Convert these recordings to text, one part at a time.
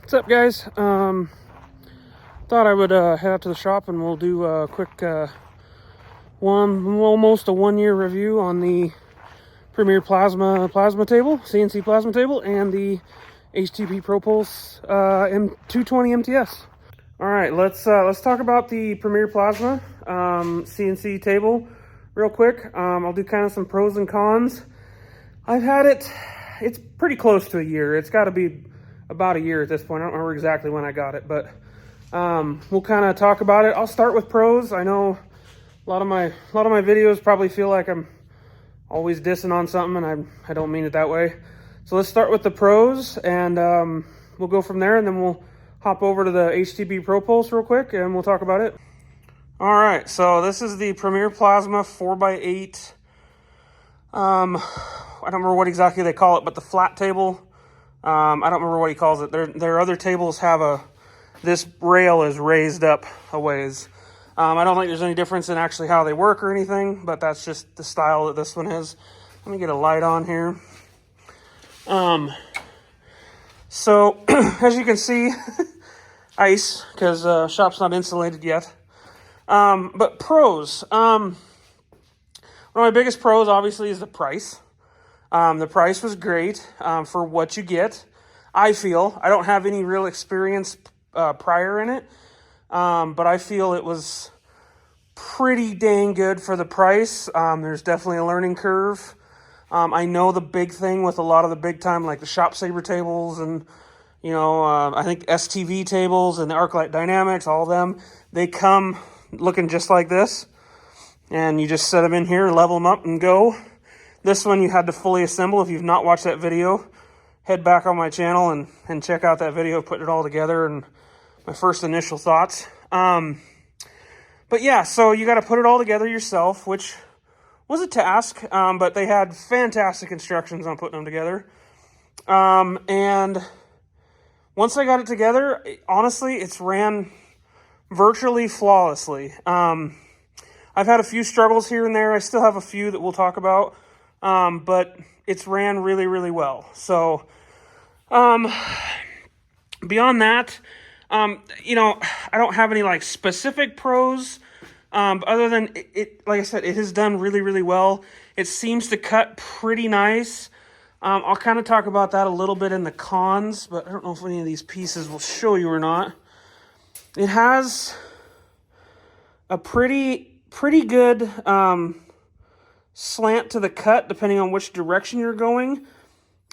What's up, guys? Thought I would head out to the shop and we'll do a quick almost a 1 year review on the Premier plasma table, CNC plasma table, and the HTP Pro Pulse M220 MTS. All right, let's talk about the Premier plasma CNC table real quick. I'll do kind of some pros and cons. I've had it. It's pretty close to a year. It's got to be about a year at this point. I don't remember exactly when I got it, but we'll kind of talk about it. I'll start with pros. I know a lot of my videos probably feel like I'm always dissing on something, and I don't mean it that way. So let's start with the pros, and we'll go from there, and then we'll hop over to the HTP Pro Pulse real quick, and we'll talk about it. All right, so this is the Premier Plasma 4x8. I don't remember what exactly they call it, but the flat table. I don't remember what he calls it. Their other tables have this rail is raised up a ways. I don't think there's any difference in actually how they work or anything, but that's just the style that this one is. Let me get a light on here. So as you can see, ice, because shop's not insulated yet. But pros. One of my biggest pros, obviously, is the price. The price was great for what you get. I feel. I don't have any real experience prior in it, but I feel it was pretty dang good for the price. There's definitely a learning curve. I know the big thing with a lot of the big time, like the Shop Saber tables and, I think STV tables and the ArcLight Dynamics, all of them, they come looking just like this. And you just set them in here, level them up, and go. This one you had to fully assemble. If you've not watched that video, head back on my channel and check out that video, putting it all together and my first initial thoughts. But yeah, so you got to put it all together yourself, which was a task, but they had fantastic instructions on putting them together. And once I got it together, honestly, it's ran virtually flawlessly. I've had a few struggles here and there. I still have a few that we'll talk about, but it's ran really, really well. So beyond that, I don't have any like specific pros, other than it, like I said, it has done really, really well. It seems to cut pretty nice. I'll kind of talk about that a little bit in the cons, but I don't know if any of these pieces will show you or not. It has a pretty good slant to the cut, depending on which direction you're going,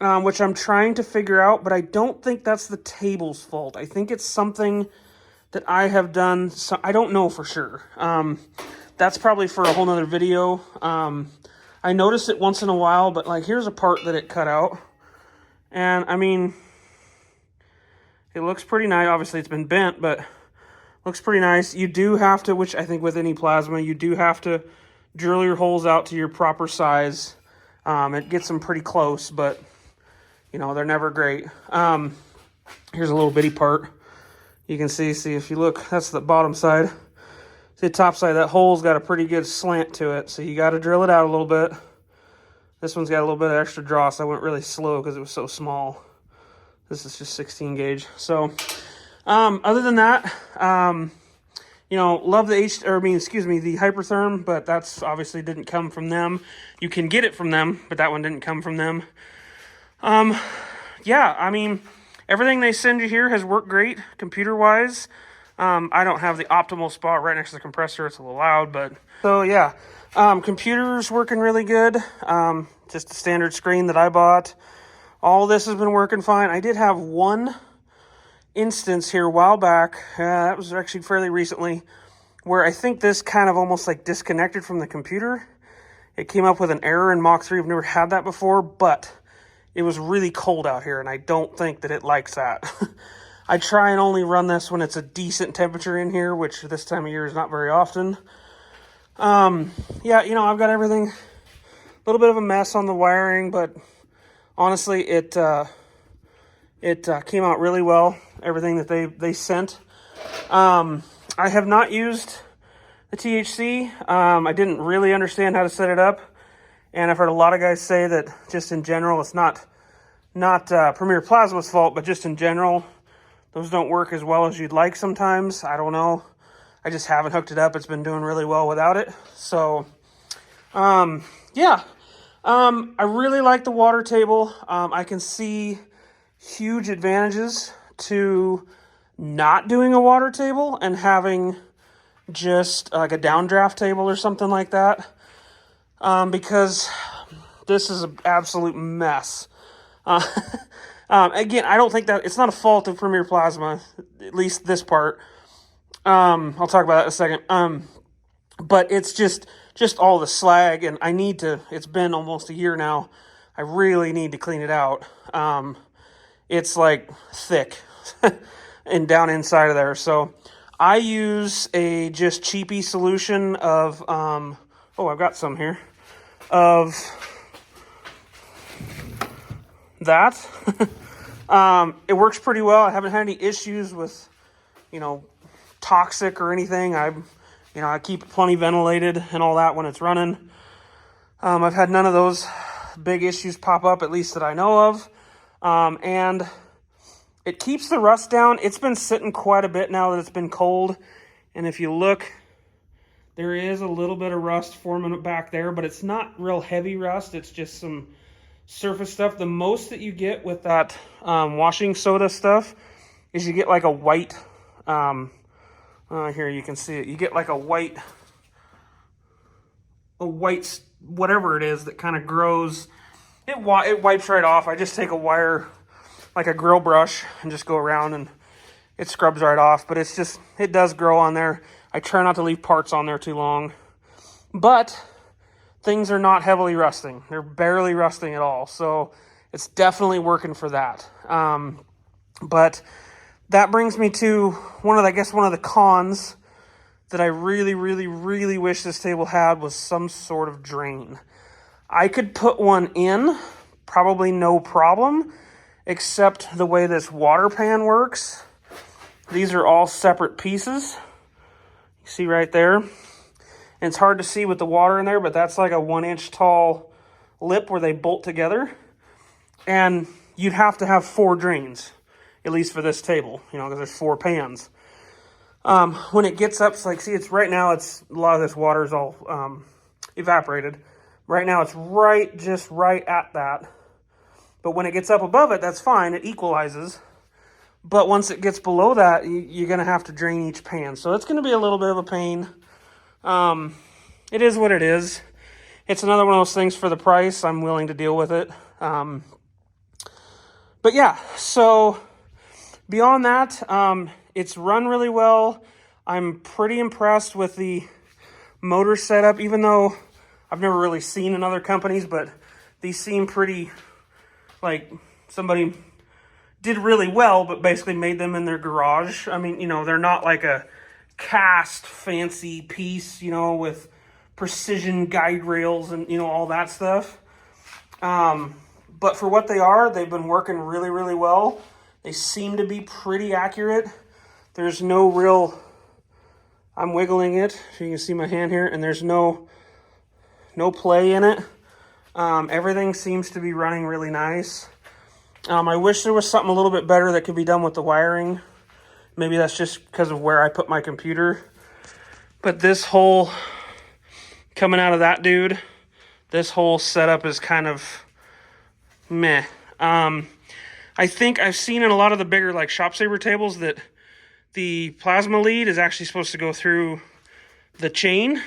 which I'm trying to figure out, but I don't think that's the table's fault. I think it's something that I have done. So I don't know for sure. That's probably for a whole nother video. I notice it once in a while, but like here's a part that it cut out, and I mean, it looks pretty nice. Obviously it's been bent, but looks pretty nice. You do have to, which I think with any plasma, you do have to drill your holes out to your proper size. It gets them pretty close, but, they're never great. Here's a little bitty part. You can see if you look, that's the bottom side. See the top side, that hole's got a pretty good slant to it, so you got to drill it out a little bit. This one's got a little bit of extra draw, so I went really slow because it was so small. This is just 16 gauge. So, other than that, love the the Hypertherm, but that's obviously didn't come from them. You can get it from them, but that one didn't come from them. Yeah, I mean, everything they send you here has worked great, computer-wise. I don't have the optimal spot right next to the compressor. It's a little loud, but... So, yeah, computer's working really good. Just a standard screen that I bought. All this has been working fine. I did have one instance here a while back, that was actually fairly recently, where I think this kind of almost like disconnected from the computer. It came up with an error in Mach 3. I've never had that before, but it was really cold out here, and I don't think that it likes that. I try and only run this when it's a decent temperature in here, which this time of year is not very often. Yeah, I've got everything, a little bit of a mess on the wiring, but honestly, it came out really well, everything that they sent. I have not used the THC. I didn't really understand how to set it up, and I've heard a lot of guys say that just in general, it's not Premier Plasma's fault, but just in general, those don't work as well as you'd like sometimes. I don't know. I just haven't hooked it up. It's been doing really well without it. So, yeah. I really like the water table. I can see huge advantages to not doing a water table and having just like a downdraft table or something like that. Because this is an absolute mess. Again, I don't think that it's not a fault of Premier Plasma, at least this part. I'll talk about that in a second. But it's just all the slag, and I need to, it's been almost a year now. I really need to clean it out. It's like thick and down inside of there. So I use a just cheapy solution of, I've got some here, of that. It works pretty well. I haven't had any issues with, toxic or anything. I keep it plenty ventilated and all that when it's running. I've had none of those big issues pop up, at least that I know of. And it keeps the rust down. It's been sitting quite a bit now that it's been cold. And if you look, there is a little bit of rust forming back there, but it's not real heavy rust. It's just some surface stuff. The most that you get with that washing soda stuff is you get like a white, here you can see it. You get like a white, whatever it is that kind of grows. It wipes right off. I just take a wire, like a grill brush, and just go around and it scrubs right off. But it does grow on there. I try not to leave parts on there too long. But things are not heavily rusting. They're barely rusting at all. So it's definitely working for that. But that brings me to one of the cons that I really, really, really wish this table had was some sort of drain. I could put one in, probably no problem, except the way this water pan works. These are all separate pieces. You see right there? And it's hard to see with the water in there, but that's like a 1-inch tall lip where they bolt together. And you'd have to have 4 drains, at least for this table, because there's 4 pans. When it gets up, it's right now, a lot of this water is all evaporated. Right now, it's just right at that. But when it gets up above it, that's fine. It equalizes. But once it gets below that, you're going to have to drain each pan. So it's going to be a little bit of a pain. It is what it is. It's another one of those things for the price. I'm willing to deal with it. But yeah, so beyond that, it's run really well. I'm pretty impressed with the motor setup, even though I've never really seen in other companies, but these seem pretty, like somebody did really well, but basically made them in their garage. I mean, they're not like a cast fancy piece, with precision guide rails and, all that stuff. But for what they are, they've been working really, really well. They seem to be pretty accurate. There's no real, I'm wiggling it, so you can see my hand here, and there's no play in it. Everything seems to be running really nice. I wish there was something a little bit better that could be done with the wiring. Maybe that's just because of where I put my computer. But this whole, coming out of that dude, this whole setup is kind of meh. I think I've seen in a lot of the bigger like Shop Saver tables that the plasma lead is actually supposed to go through the chain.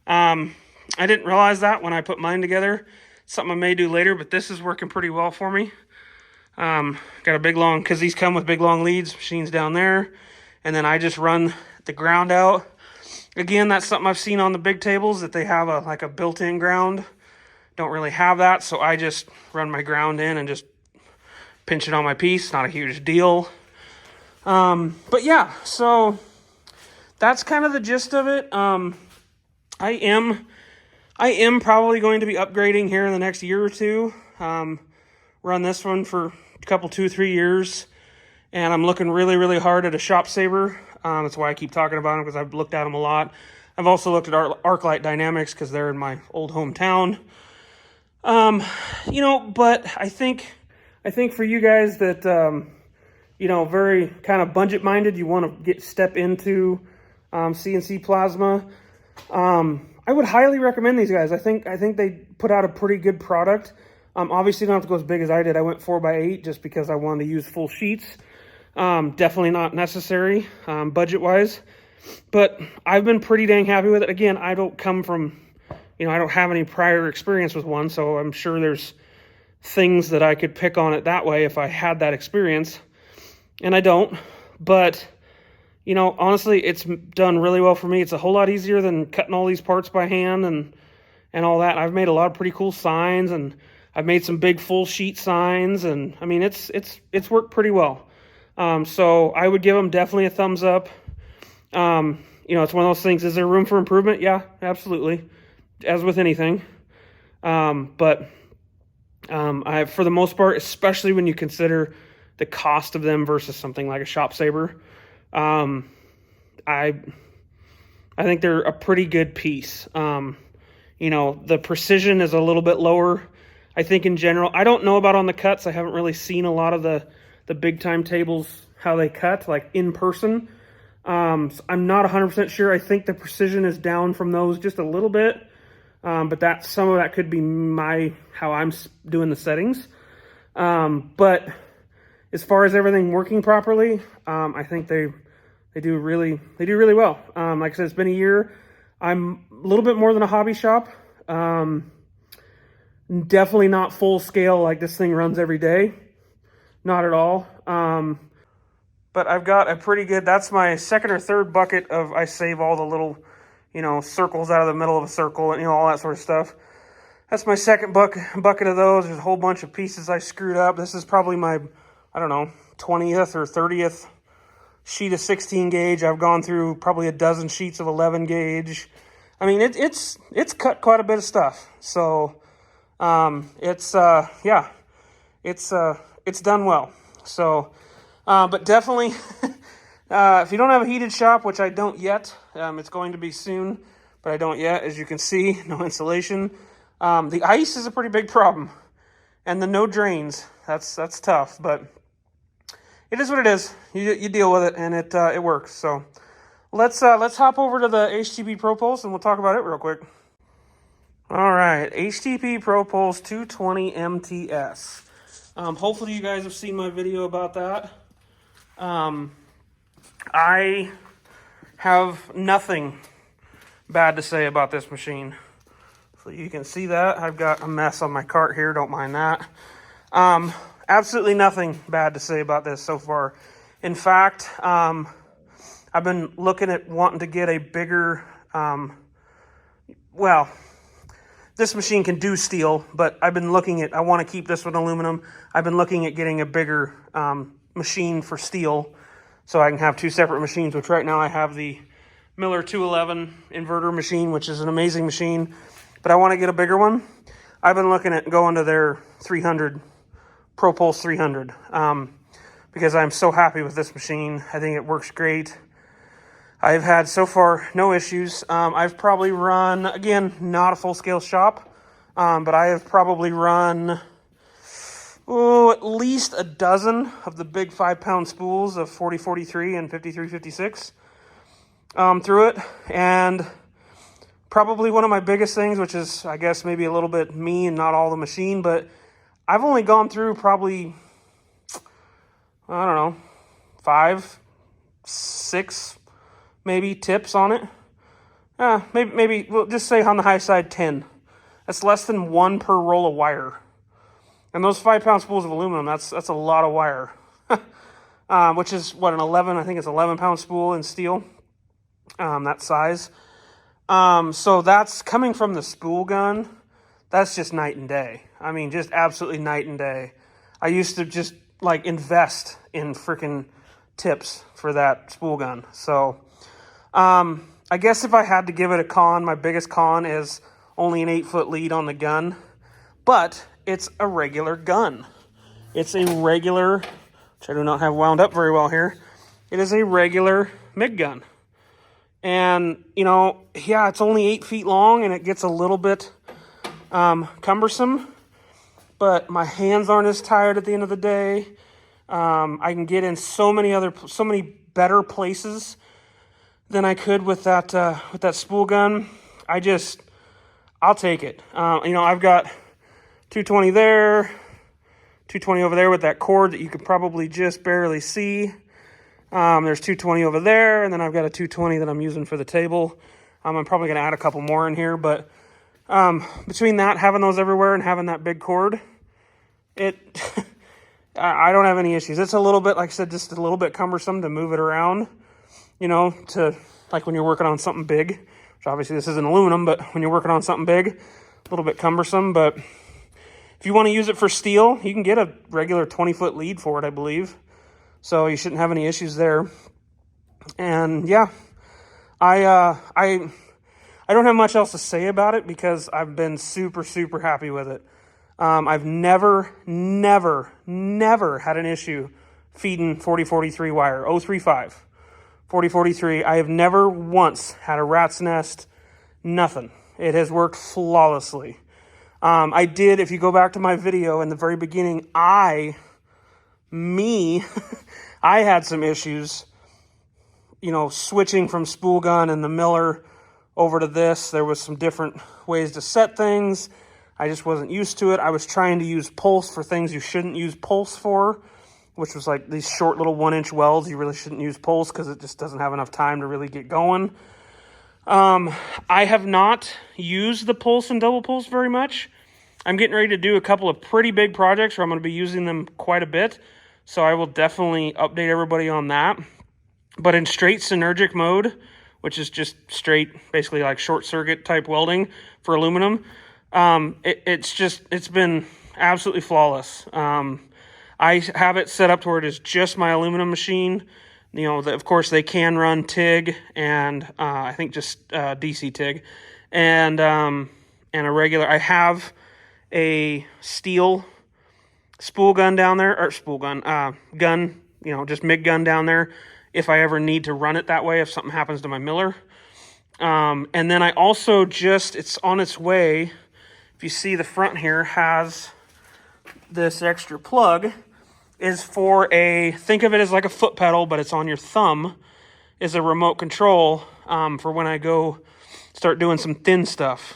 I didn't realize that when I put mine together. Something I may do later, but this is working pretty well for me. Got a big long, because these come with big long leads, machines down there. And then I just run the ground out. Again, that's something I've seen on the big tables, that they have a built-in ground. Don't really have that, so I just run my ground in and just pinch it on my piece. Not a huge deal. But yeah, so that's kind of the gist of it. I am probably going to be upgrading here in the next year or two. Run this one for a couple, 2-3 years. And I'm looking really, really hard at a Shop Saver. That's why I keep talking about them, because I've looked at them a lot. I've also looked at ArcLight Dynamics, because they're in my old hometown. But I think for you guys that, you know, very kind of budget minded, you want to step into CNC plasma, I would highly recommend these guys. I think they put out a pretty good product. Obviously, you don't have to go as big as I did. I went 4x8 just because I wanted to use full sheets. Definitely not necessary budget-wise. But I've been pretty dang happy with it. Again, I don't come from, you know, I don't have any prior experience with one, so I'm sure there's things that I could pick on it that way if I had that experience. And I don't. But, you know, honestly, it's done really well for me. It's a whole lot easier than cutting all these parts by hand and all that. I've made a lot of pretty cool signs, and I've made some big full sheet signs, and I mean, it's worked pretty well. So I would give them definitely a thumbs up. You know, it's one of those things. Is there room for improvement? Yeah, absolutely. As with anything. But for the most part, especially when you consider the cost of them versus something like a Shop Saber, I think they're a pretty good piece. You know, the precision is a little bit lower, I think, in general. I don't know about on the cuts. I haven't really seen a lot of the big time tables, how they cut, like in person. So I'm not 100% sure. I think the precision is down from those just a little bit. But some of that could be how I'm doing the settings. But as far as everything working properly, I think they do really well. Like I said, it's been a year. I'm a little bit more than a hobby shop. Definitely not full scale like this thing runs every day. Not at all. But I've got a pretty good, that's my second or third bucket of, I save all the little, you know, circles out of the middle of a circle and, you know, all that sort of stuff. That's my second bucket of those. There's a whole bunch of pieces I screwed up. This is probably my, I don't know, 20th or 30th sheet of 16 gauge. I've gone through probably a dozen sheets of 11 gauge. I mean, it's cut quite a bit of stuff. So, it's done well. So, but definitely, if you don't have a heated shop, which I don't yet, it's going to be soon, but I don't yet. As you can see, no insulation. The ice is a pretty big problem, and the no drains. That's tough, but it is what it is. You deal with it, and it works. So let's hop over to the HTP Pro Pulse, and we'll talk about it real quick. All right, HTP Pro Pulse 220 MTS. Hopefully you guys have seen my video about that. I have nothing bad to say about this machine. So you can see that. I've got a mess on my cart here. Don't mind that. Absolutely nothing bad to say about this so far. In fact, I've been looking at wanting to get a bigger, well, this machine can do steel, but I've been looking at, I want to keep this with aluminum. I've been looking at getting a bigger machine for steel so I can have two separate machines, which right now I have the Miller 211 inverter machine, which is an amazing machine, but I want to get a bigger one. I've been looking at going to their 300, Pro Pulse 300, because I'm so happy with this machine. I think it works great. I've had so far no issues. I've probably run, again, not a full-scale shop, but I have probably run at least a dozen of the big 5-pound spools of 4043 and 5356 through it. And probably one of my biggest things, which is, I guess, maybe a little bit me and not all the machine, but I've only gone through probably, I don't know, 5, 6 maybe tips on it. Maybe we'll just say on the high side 10. That's less than 1 per roll of wire. And those 5-pound spools of aluminum, that's a lot of wire. Which is what, an 11, I think it's 11-pound spool in steel. That size. So that's coming from the spool gun. That's just night and day. I mean, just absolutely night and day. I used to just like invest in freaking tips for that spool gun. So, I guess if I had to give it a con, my biggest con is only an 8-foot lead on the gun, but it's a regular gun. It's a regular, which I do not have wound up very well here. It is a regular MIG gun. And, you know, yeah, it's only 8 feet long and it gets a little bit cumbersome, but my hands aren't as tired at the end of the day. I can get in so many better places than I could with that spool gun. I'll take it. I've got 220 there, 220 over there with that cord that you could probably just barely see. There's 220 over there, and then I've got a 220 that I'm using for the table. I'm probably going to add a couple more in here, but between that, having those everywhere and having that big cord, I don't have any issues. It's a little bit, like I said, just a little bit cumbersome to move it around, to like when you're working on something big, which obviously this isn't aluminum, but when you're working on something big, a little bit cumbersome. But if you want to use it for steel, you can get a regular 20-foot lead for it, I believe. So you shouldn't have any issues there. And yeah, I don't have much else to say about it because I've been super, super happy with it. I've never had an issue feeding 4043 wire, 035, 4043. I have never once had a rat's nest, nothing. It has worked flawlessly. I did, if you go back to my video in the very beginning, I had some issues, switching from spool gun and the Miller over to this. There was some different ways to set things. I just wasn't used to it. I was trying to use pulse for things you shouldn't use pulse for, which was like these short little 1-inch welds. You really shouldn't use pulse because it just doesn't have enough time to really get going. I have not used the pulse and double pulse very much. I'm getting ready to do a couple of pretty big projects where I'm going to be using them quite a bit. So I will definitely update everybody on that. But in straight synergic mode, which is just straight, basically like short circuit type welding for aluminum, it's been absolutely flawless. I have it set up to where it is just my aluminum machine. Of course they can run TIG and I think just DC TIG and a regular. I have a steel spool gun down there, or spool gun, gun, just MIG gun down there if I ever need to run it that way, if something happens to my Miller. And then I also it's on its way. If you see the front here has this extra plug, is for think of it as like a foot pedal, but it's on your thumb, is a remote control for when I go start doing some thin stuff.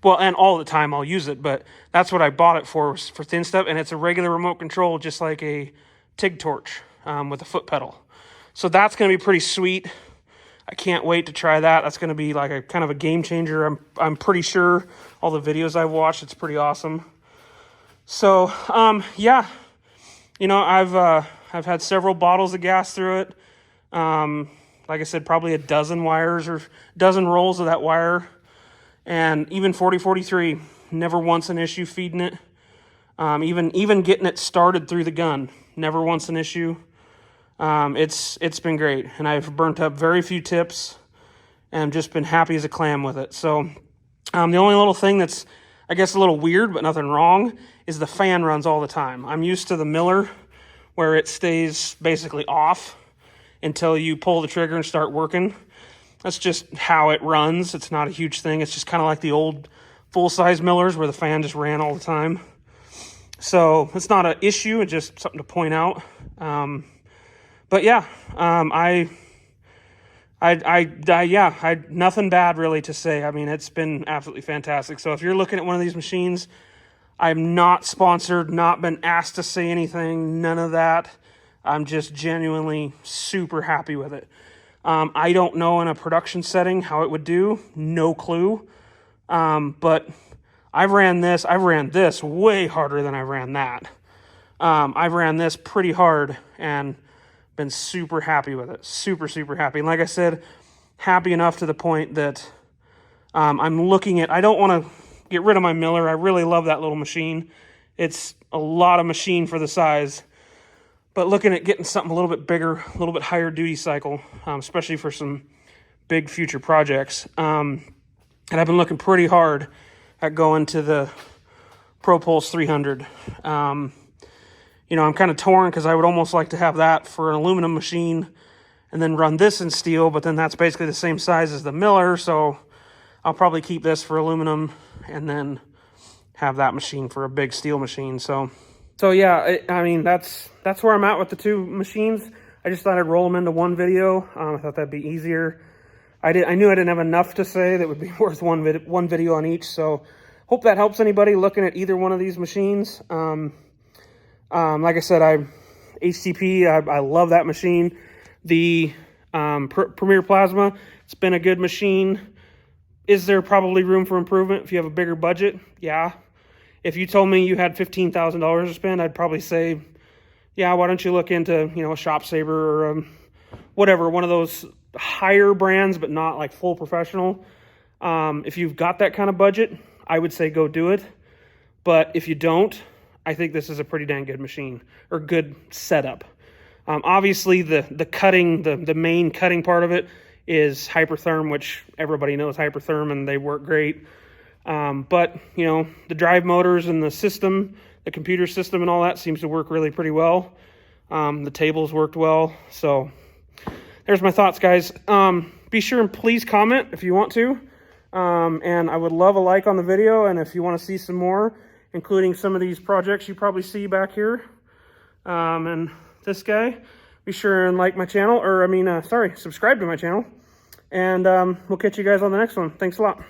Well, and all the time I'll use it, but that's what I bought it for thin stuff. And it's a regular remote control, just like a TIG torch with a foot pedal. So that's going to be pretty sweet. I can't wait to try that. That's going to be like a kind of a game changer. I'm pretty sure all the videos I've watched, it's pretty awesome. So, yeah, I've had several bottles of gas through it. Like I said, probably a dozen wires or dozen rolls of that wire. And even 4043, never once an issue feeding it. Even getting it started through the gun, never once an issue. It's been great, and I've burnt up very few tips, and just been happy as a clam with it. So, the only little thing that's, I guess, a little weird, but nothing wrong, is the fan runs all the time. I'm used to the Miller, where it stays basically off until you pull the trigger and start working. That's just how it runs. It's not a huge thing. It's just kind of like the old full-size Millers where the fan just ran all the time. So it's not an issue. It's just something to point out. But yeah, nothing bad really to say. I mean, it's been absolutely fantastic. So if you're looking at one of these machines, I'm not sponsored, not been asked to say anything, none of that. I'm just genuinely super happy with it. I don't know in a production setting how it would do, no clue. But I ran this way harder than I ran that. I've ran this pretty hard and been super happy with it. Super, super happy. And like I said, happy enough to the point that I'm looking at, I don't want to get rid of my Miller. I really love that little machine. It's a lot of machine for the size. But looking at getting something a little bit bigger, a little bit higher duty cycle, especially for some big future projects. And I've been looking pretty hard at going to the Pro Pulse 300. I'm kind of torn because I would almost like to have that for an aluminum machine and then run this in steel, but then that's basically the same size as the Miller, so I'll probably keep this for aluminum and then have that machine for a big steel machine. So So yeah, I mean, that's where I'm at with the two machines. I just thought I'd roll them into one video. I thought that'd be easier. I knew I didn't have enough to say that would be worth one video on each. So hope that helps anybody looking at either one of these machines. Like I said, HTP, I love that machine. The Premier Plasma, it's been a good machine. Is there probably room for improvement if you have a bigger budget? Yeah. If you told me you had $15,000 to spend, I'd probably say, yeah, why don't you look into, you know, a Shop Saber or whatever, one of those higher brands, but not like full professional. If you've got that kind of budget, I would say go do it. But if you don't, I think this is a pretty dang good machine or good setup. Obviously, the cutting, the main cutting part of it is Hypertherm, which everybody knows Hypertherm, and they work great. But, you know, the drive motors and the system, the computer system and all that seems to work really pretty well. The tables worked well. So there's my thoughts, guys. Be sure and please comment if you want to. And I would love a like on the video. And if you want to see some more, including some of these projects you probably see back here, and this guy, be sure and like my channel, or subscribe to my channel. And we'll catch you guys on the next one. Thanks a lot.